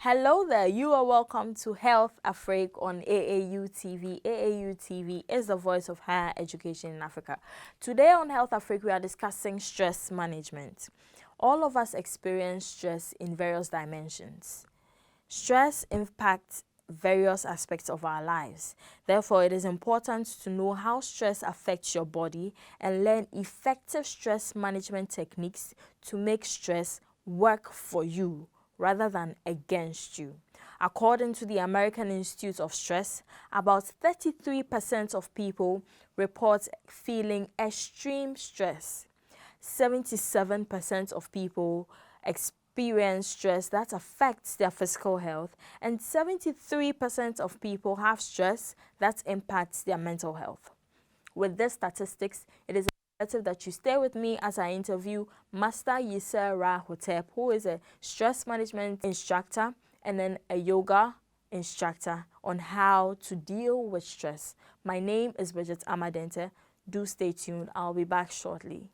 Hello there, you are welcome to Health Afrique on AAU TV. AAU TV is the voice of higher education in Africa. Today on Health Afrique, we are discussing stress management. All of us experience stress in various dimensions. Stress impacts various aspects of our lives. Therefore, it is important to know how stress affects your body and learn effective stress management techniques to make stress work for you rather than against you. According to the American Institute of Stress, about 33% of people report feeling extreme stress. 77% of people experience stress that affects their physical health, and 73% of people have stress that impacts their mental health. With these statistics, it is imperative that you stay with me as I interview Master Yirser Hotep, who is a stress management instructor and then a yoga instructor on how to deal with stress. My name is Bridget Amadente. Do stay tuned. I'll be back shortly.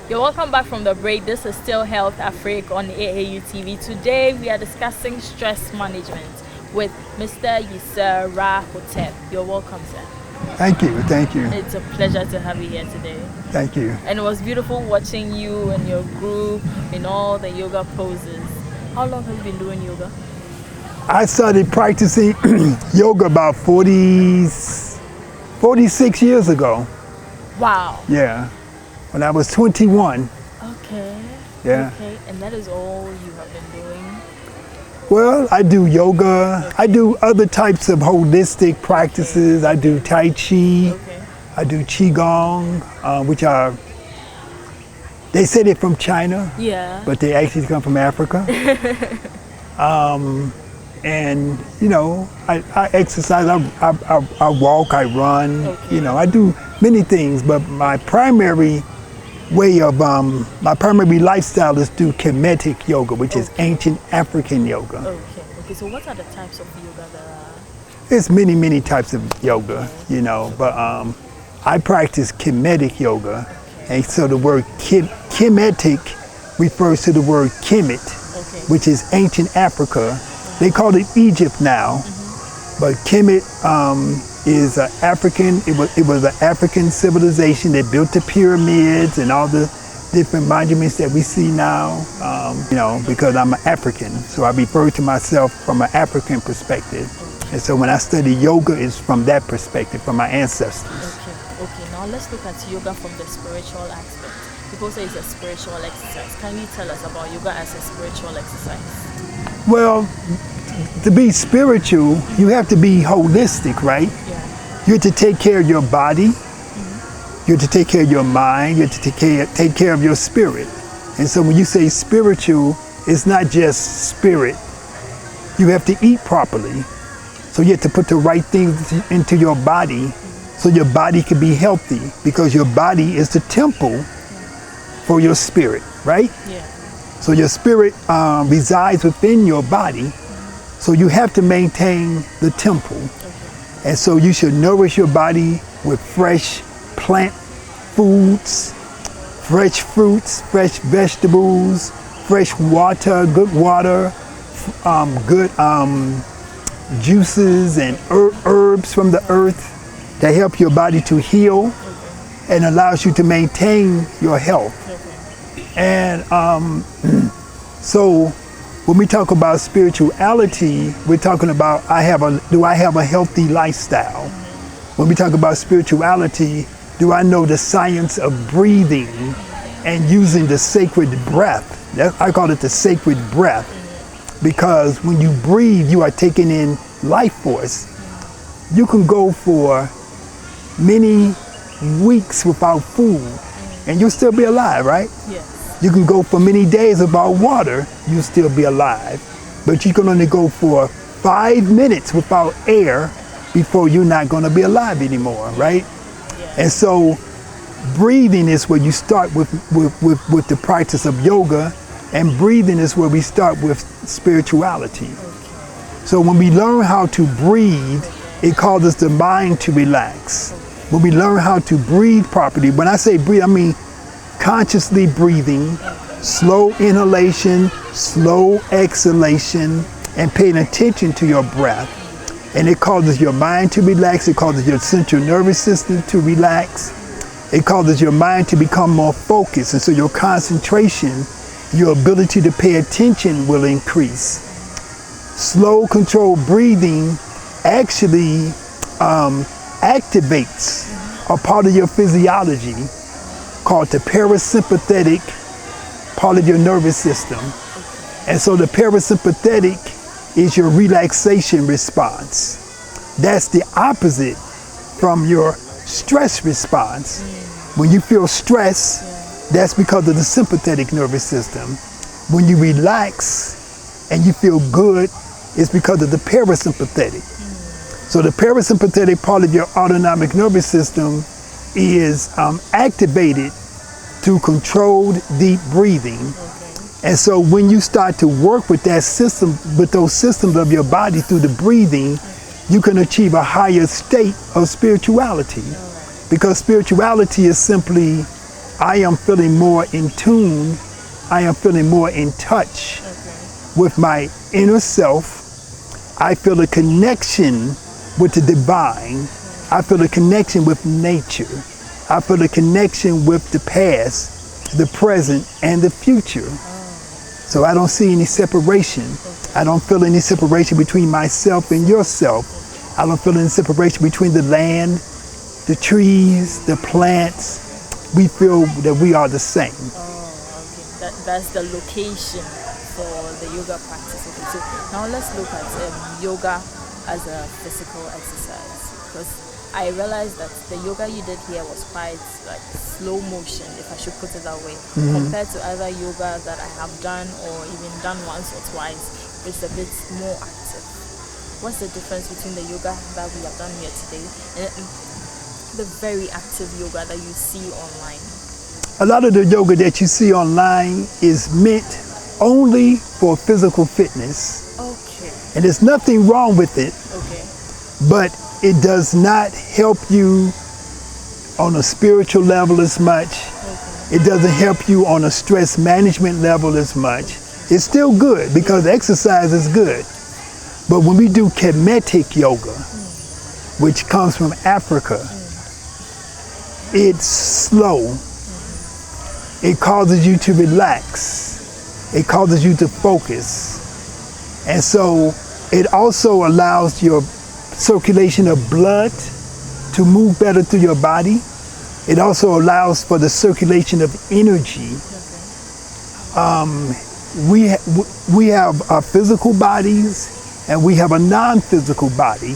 You're welcome back from the break. This is still Health Afrique on AAU TV. Today we are discussing stress management with Mr. Yirser Hotep. You're welcome, sir. Thank you, thank you. It's a pleasure to have you here today. Thank you. And it was beautiful watching you and your group in all the yoga poses. How long have you been doing yoga? I started practicing yoga about 46 years ago. Wow. Yeah, when I was 21. Okay. Yeah. Okay, and that is all you have been doing? Well, I do yoga. I do other types of holistic practices. I do Tai Chi. Okay. I do Qigong, which are, they say they're from China, Yeah. but they actually come from Africa. And, you know, I exercise, I walk, I run, Okay. you know, I do many things, but my primary way of, my primary lifestyle is do Kemetic yoga, which is ancient African yoga. Okay, so what are the types of yoga there are? There's many, many types of yoga, you know, but I practice Kemetic yoga, and so the word Kemetic refers to the word Kemet, which is ancient Africa. They call it Egypt now, but Kemet is an African. It was an African civilization that built the pyramids and all the different monuments that we see now. You know, because I'm an African, so I refer to myself from an African perspective. And so when I study yoga, it's from that perspective, from my ancestors. Okay. Now let's look at yoga from the spiritual aspect. People say it's a spiritual exercise. Can you tell us about yoga as a spiritual exercise? Well, to be spiritual, you have to be holistic, right? Yeah. You have to take care of your body. You have to take care of your mind. You have to take care of your spirit. And so when you say spiritual, it's not just spirit. You have to eat properly. So you have to put the right things into your body so your body can be healthy, because your body is the temple for your spirit, right? Yeah. So your spirit resides within your body. So you have to maintain the temple. And so you should nourish your body with fresh plant foods, fresh fruits, fresh vegetables, fresh water, good juices and herbs from the earth that help your body to heal and allows you to maintain your health. And so when we talk about spirituality, we're talking about do I have a healthy lifestyle? When we talk about spirituality, do I know the science of breathing and using the sacred breath? I call it the sacred breath, because when you breathe, you are taking in life force. You can go for many weeks without food and you'll still be alive, right? Yes. You can go for many days without water, you'll still be alive. But you can only go for 5 minutes without air before you're not going to be alive anymore, right? Yeah. And so breathing is where you start with the practice of yoga, and breathing is where we start with spirituality. So when we learn how to breathe, it causes the mind to relax. When we learn how to breathe properly, when I say breathe, I mean consciously breathing, slow inhalation, slow exhalation, and paying attention to your breath. And it causes your mind to relax, it causes your central nervous system to relax, it causes your mind to become more focused, and so your concentration, your ability to pay attention will increase. Slow, controlled breathing actually activates a part of your physiology called the parasympathetic part of your nervous system. And so the parasympathetic is your relaxation response. That's the opposite from your stress response. When you feel stress, that's because of the sympathetic nervous system. When you relax and you feel good, it's because of the parasympathetic. So the parasympathetic part of your autonomic nervous system is activated through controlled deep breathing. And so when you start to work with that system, with those systems of your body through the breathing, you can achieve a higher state of spirituality. Because spirituality is simply I am feeling more in tune. I am feeling more in touch with my inner self. I feel a connection with the divine. I feel a connection with nature. I feel a connection with the past, the present, and the future. So I don't see any separation. I don't feel any separation between myself and yourself. I don't feel any separation between the land, the trees, the plants. We feel that we are the same. Oh, okay. That's the location for the yoga practice. Okay, so now let's look at yoga as a physical exercise, because I realized that the yoga you did here was quite like slow motion, if I should put it that way, compared to other yoga that I have done or even done once or twice. It's a bit more active. What's the difference between the yoga that we have done here today and the very active yoga that you see online? A lot of the yoga that you see online is meant only for physical fitness. Okay. And there's nothing wrong with it. Okay. But it does not help you on a spiritual level as much. Okay. It doesn't help you on a stress management level as much. It's still good because exercise is good. But when we do Kemetic yoga, which comes from Africa, it's slow. It causes you to relax. It causes you to focus. And so it also allows your circulation of blood to move better through your body. It also allows for the circulation of energy. We have our physical bodies and we have a non-physical body.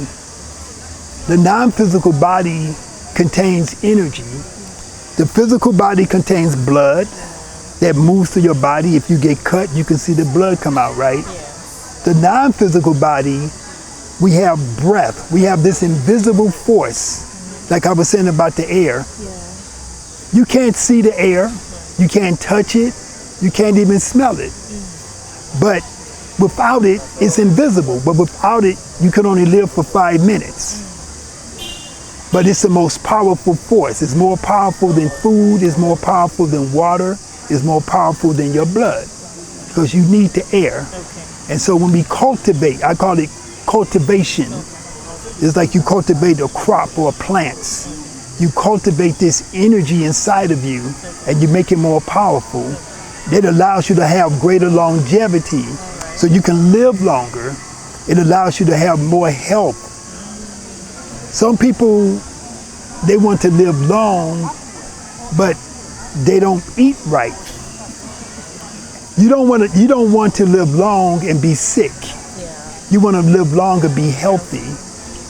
The non-physical body contains energy. The physical body contains blood that moves through your body. If you get cut, you can see the blood come out, right? Yes. The non-physical body, we have breath. We have this invisible force, like I was saying about the air. Yeah. You can't see the air. You can't touch it. You can't even smell it. But without it, it's invisible. But without it, you can only live for 5 minutes. But it's the most powerful force. It's more powerful than food. It's more powerful than water. It's more powerful than your blood, because you need the air. Okay. And so when we cultivate, I call it cultivation. It's like you cultivate a crop or plants. You cultivate this energy inside of you and you make it more powerful. That allows you to have greater longevity so you can live longer. It allows you to have more health. Some people, they want to live long, but they don't eat right. You don't want to live long and be sick. Yeah. You want to live long and be healthy,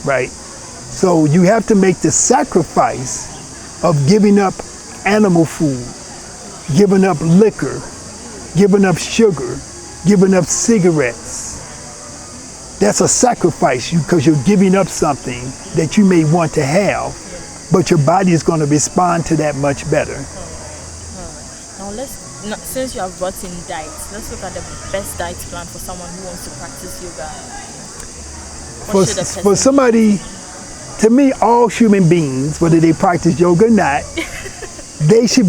right? So you have to make the sacrifice of giving up animal food, giving up liquor, giving up sugar, giving up cigarettes. That's a sacrifice because you're giving up something that you may want to have, but your body is going to respond to that much better. Now since you have brought in diet, let's look at the best diet plan for someone who wants to practice yoga. For somebody, to me, all human beings, whether they practice yoga or not, they should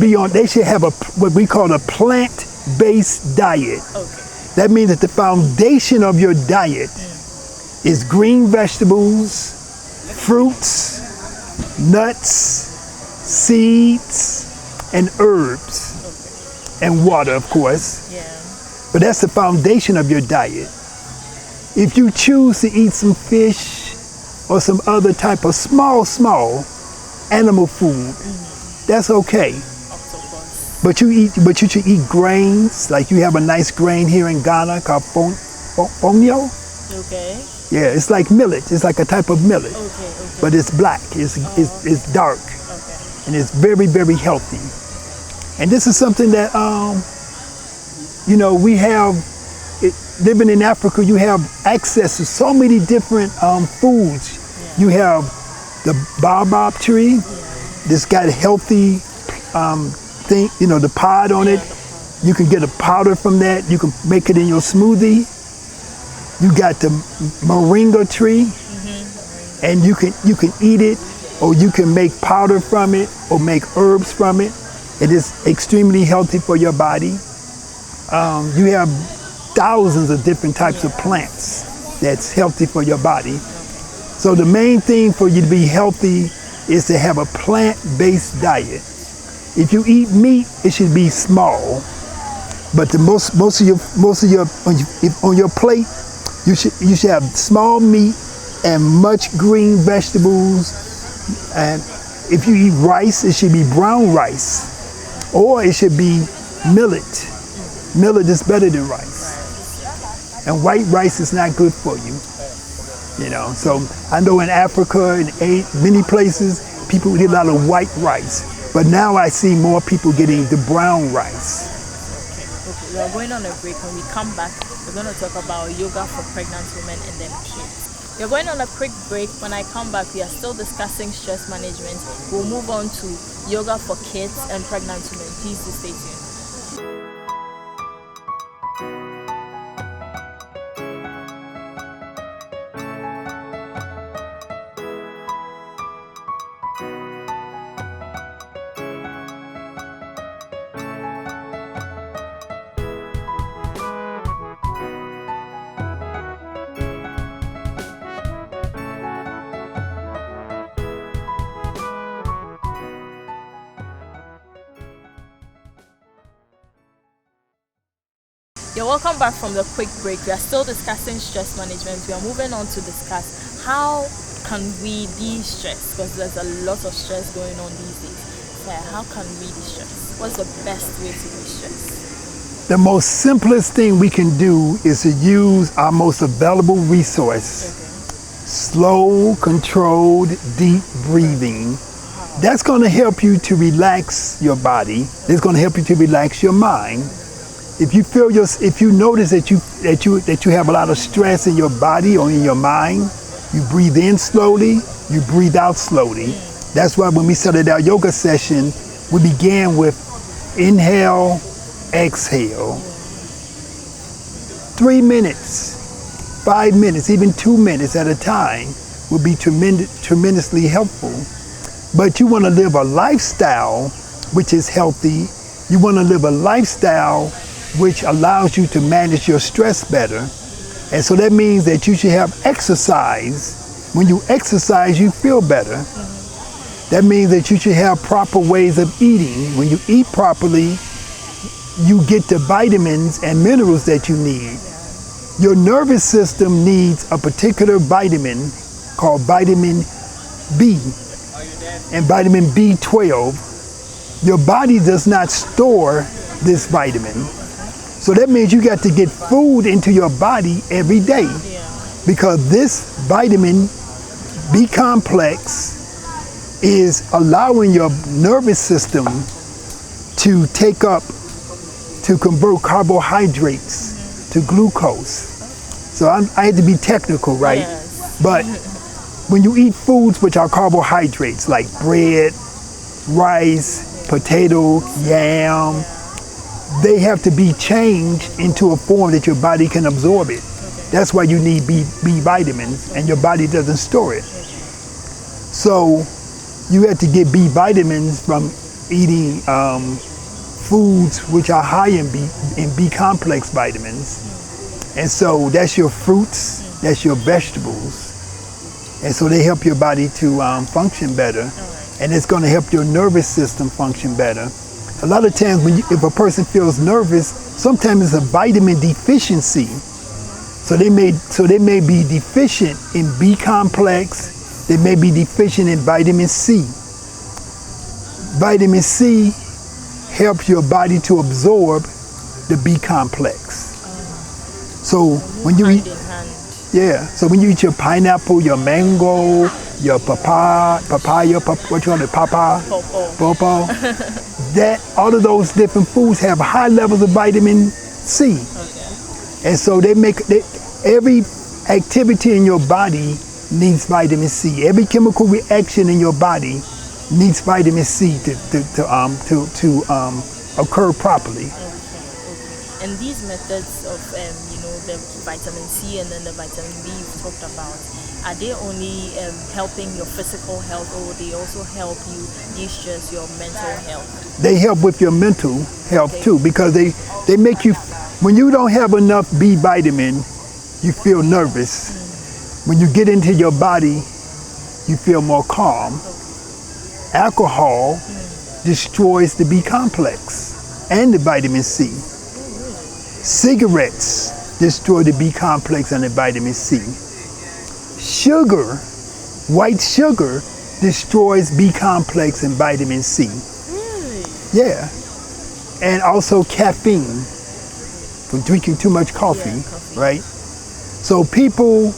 have what we call a plant-based diet. Okay. That means that the foundation of your diet is green vegetables, fruits, nuts, seeds, and herbs. And water, of course. Yeah. But that's the foundation of your diet. If you choose to eat some fish or some other type of small animal food, that's okay. Octopus. But you should eat grains. Like you have a nice grain here in Ghana called fonio. Okay. Yeah, it's like millet. It's like a type of millet. Okay. But it's black. It's dark. Okay. And it's very, very healthy. And this is something that, we have, living in Africa, you have access to so many different foods. Yeah. You have the baobab tree. Yeah. That's got a healthy thing, the pod on it. You can get a powder from that. You can make it in your smoothie. You got the moringa tree, and you can eat it, or you can make powder from it, or make herbs from it. It is extremely healthy for your body. You have thousands of different types of plants that's healthy for your body. So the main thing for you to be healthy is to have a plant-based diet. If you eat meat, it should be small. But the most of your on your plate, you should have small meat and much green vegetables. And if you eat rice, it should be brown rice, or it should be millet. Millet is better than rice, and white rice is not good for you. You know, so I know in Africa and many places people eat a lot of white rice, but now I see more people getting the brown rice. Okay, we are going on a break. When we come back, we're going to talk about yoga for pregnant women and then kids. We're going on a quick break. When I come back, we are still discussing stress management. We'll move on to yoga for kids and pregnant women. Please do stay tuned. You're welcome back from the quick break. We are still discussing stress management. We are moving on to discuss how can we de-stress, because there's a lot of stress going on these days. So how can we de-stress? What's the best way to de-stress? The most simplest thing we can do is to use our most available resource. Slow, controlled, deep breathing. That's going to help you to relax your body. It's going to help you to relax your mind. If you notice that you have a lot of stress in your body or in your mind, you breathe in slowly, you breathe out slowly. That's why when we started our yoga session, we began with inhale, exhale. 3 minutes, 5 minutes, even 2 minutes at a time will be tremendously helpful. But you want to live a lifestyle which is healthy. You want to live a lifestyle which allows you to manage your stress better. And so that means that you should have exercise. When you exercise, you feel better. That means that you should have proper ways of eating. When you eat properly, you get the vitamins and minerals that you need. Your nervous system needs a particular vitamin called vitamin B and vitamin B12. Your body does not store this vitamin. So that means you got to get food into your body every day, because this vitamin B complex is allowing your nervous system to convert carbohydrates to glucose. So I had to be technical, right? Yes. But when you eat foods which are carbohydrates like bread, rice, potato, yam, they have to be changed into a form that your body can absorb it. That's why you need B vitamins, and your body doesn't store it. So you have to get B vitamins from eating foods which are high in B complex vitamins. And so that's your fruits, that's your vegetables. And so they help your body to function better. And it's going to help your nervous system function better. A lot of times if a person feels nervous, sometimes it's a vitamin deficiency. So they may be deficient in B complex, they may be deficient in vitamin C. Vitamin C helps your body to absorb the B complex. So when you eat, so when you eat your pineapple, your mango, your pawpaw, that all of those different foods have high levels of vitamin C. And so every activity in your body needs vitamin C. Every chemical reaction in your body needs vitamin C to occur properly. And these methods of the vitamin C and then the vitamin B you've talked about, are they only helping your physical health, or they also help you de-stress your mental health? They help with your mental health Okay. too, because they make you, when you don't have enough B vitamin, you feel nervous. When you get into your body, you feel more calm. Alcohol destroys the B complex and the vitamin C. Cigarettes destroy the B complex and the vitamin C. Sugar, white sugar, destroys B complex and vitamin C. Really? Yeah. And also caffeine from drinking too much coffee, Yeah, coffee. right? So people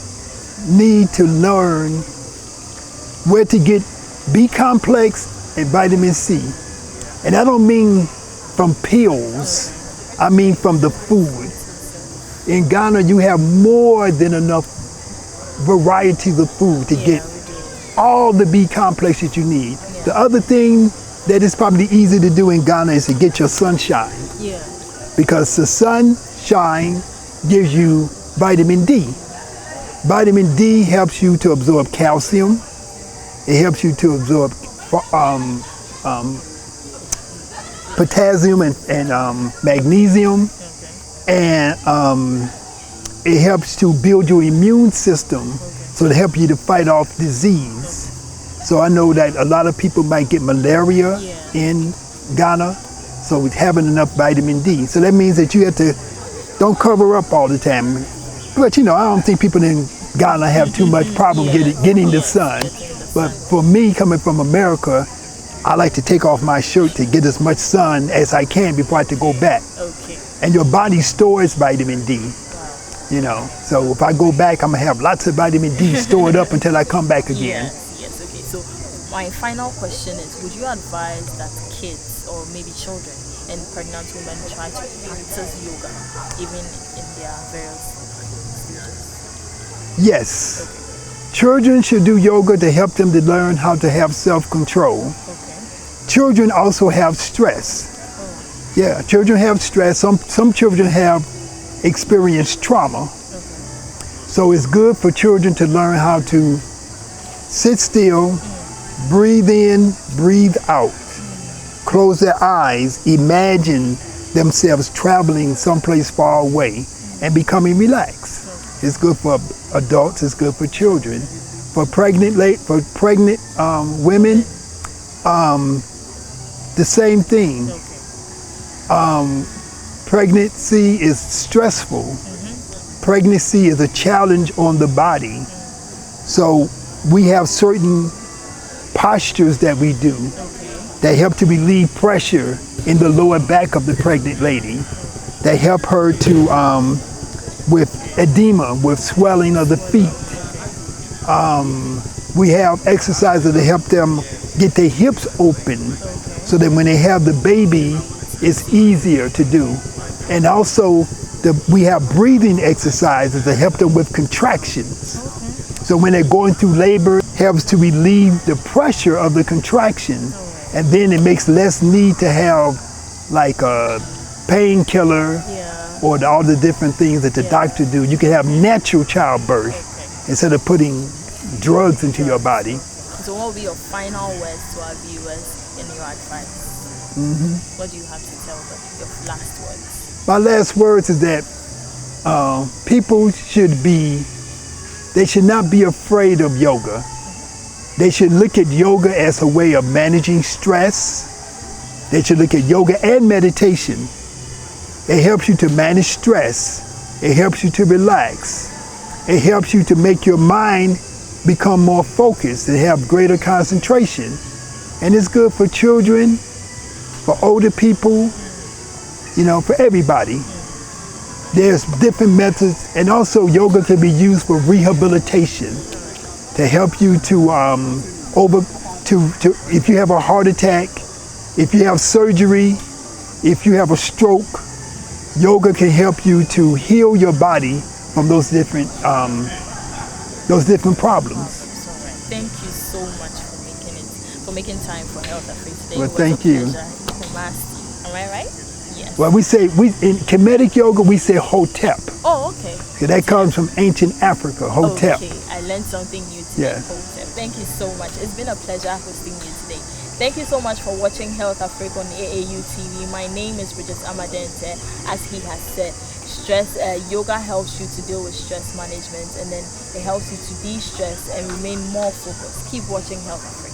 need to learn where to get B complex and vitamin C. And I don't mean from pills, I mean from the food. In Ghana, you have more than enough varieties of food to get all the B complex that you need. Yeah. The other thing that is probably easy to do in Ghana is to get your sunshine, Yeah. because the sunshine gives you vitamin D. Vitamin D helps you to absorb calcium. It helps you to absorb potassium and magnesium, and it helps to build your immune system, so to help you to fight off disease. So I know that a lot of people might get malaria in Ghana, so with having enough vitamin D. So that means that you have to, don't cover up all the time. But you know, I don't think people in Ghana have too much problem getting the sun. But for me, coming from America, I like to take off my shirt to get as much sun as I can before I have to go back. Okay. And your body stores vitamin D, you know. So if I go back, I'm gonna have lots of vitamin D stored up until I come back again. Yes, okay. So my final question is, would you advise that kids or maybe children and pregnant women try to practice yoga even in their various stages? Yes. Children should do yoga to help them to learn how to have self-control. Okay. Children also have stress. Yeah, children have stress. Some children have experienced trauma. So it's good for children to learn how to sit still, breathe in, breathe out, close their eyes, imagine themselves traveling someplace far away and becoming relaxed. It's good for adults, it's good for children. For pregnant women, the same thing. Pregnancy is stressful. Pregnancy is a challenge on the body. So we have certain postures that we do that help to relieve pressure in the lower back of the pregnant lady, that help her to, with edema, with swelling of the feet. We have exercises that help them get their hips open so that when they have the baby, it's easier to do. And also, we have breathing exercises that help them with contractions. So when they're going through labor, it helps to relieve the pressure of the contraction. And then it makes less need to have like a painkiller or all the different things that the doctor do. You can have natural childbirth instead of putting drugs into your body. So what will be your final words to our viewers in your advice? What do you have to tell them, your last words? My last words is that people they should not be afraid of yoga. They should look at yoga as a way of managing stress. They should look at yoga and meditation. It helps you to manage stress. It helps you to relax. It helps you to make your mind become more focused and have greater concentration. And it's good for children, for older people, you know, for everybody. There's different methods, and also yoga can be used for rehabilitation to help you to if you have a heart attack, if you have surgery, if you have a stroke, yoga can help you to heal your body from those different problems. Thank you so much for making time for Health Affairs today. Well, thank you. Am I right? Yes. Well, in Kemetic yoga we say Hotep. Oh, okay. So that comes from ancient Africa, Hotep. Okay, I learned something new today. Yes. Hotep. Thank you so much. It's been a pleasure hosting you today. Thank you so much for watching Health Africa on AAU TV. My name is Bridget Amadente. As he has said, yoga helps you to deal with stress management, and then it helps you to de-stress and remain more focused. Keep watching Health Africa.